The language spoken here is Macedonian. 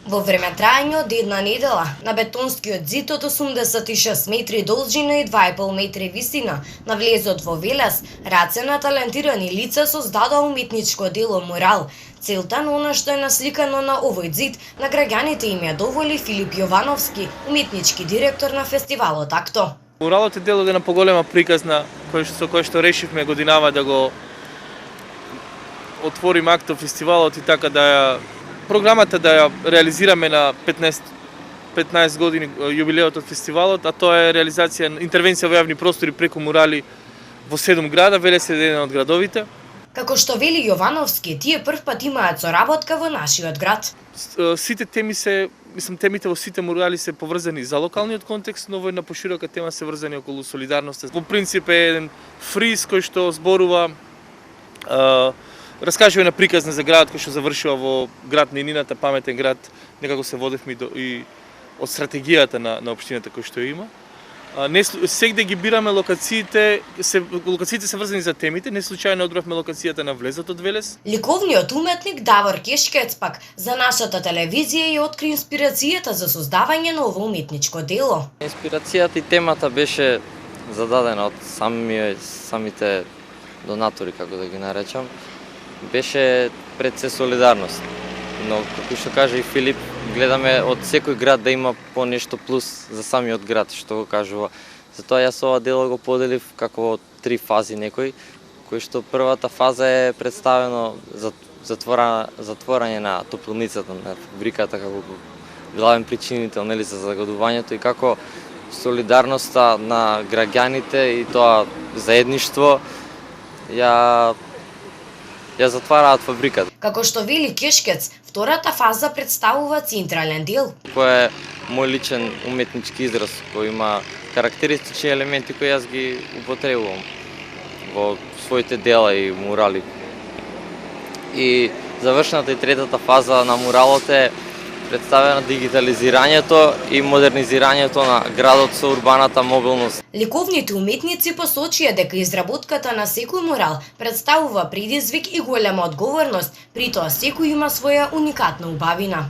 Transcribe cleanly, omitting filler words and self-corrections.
Во време траење од една недела, на бетонскиот зид од 86 метри должина и 2,5 метри висина, на влезот во Велес, раце на талентирани лица создадоа уметничко дело мурал. Целта на она што е насликано на овој зид, на граѓаните им ја доволи Филип Јовановски, уметнички директор на фестивалот Акто. Муралот е дел од една поголема приказна со која што решивме годинава да го отвориме Акто фестивалот и така да ја програмата да ја реализираме на 15 години јубилеот од фестивалот, а тоа е реализација интервенција во јавни простори преку мурали во 7 града, Велес е еден од градовите. Како што вели Јовановски, тие првпат имаат соработка во нашиот град. Сите теми темите во сите мурали се поврзани за локалниот контекст, но во една поширока тема се врзани околу солидарноста. Во принцип е еден фриз кој што зборува раскажува на приказна за градот кој што завршува во град на иднината, паметен град, некако се водевме и од стратегијата на општината кој што има. Сегде ги бираме локациите се врзани за темите, не случајно одбравме локацијата на влезот од Велес. Ликовниот уметник Давор Кешкец пак за нашата телевизија ја откри инспирацијата за создавање на ово уметничко дело. Инспирацијата и темата беше зададена од самите донатори, како да ги наречам. Беше пред се солидарност. Но, како што кажа и Филип, гледаме од секој град да има по нешто плюс за самиот град, што го кажува. Затоа јас ова дело го поделив како 3 фази некои, кои што првата фаза е представено затворање на топлилницата на фабриката како главен причинител за загадувањето и како солидарноста на граѓаните и тоа заедништво ја затвараат фабриката. Како што вели Кешкец, втората фаза представува централен дел. Кој е мој личен уметнички израз, кој има карактеристични елементи кои јас ги употребувам во своите дела и мурали. И завршената и третата фаза на муралот е представена дигитализирањето и модернизирањето на градот со урбаната мобилност. Ликовните уметници посочија дека изработката на секој мурал представува предизвик и голема одговорност, при тоа секој има своја уникатна убавина.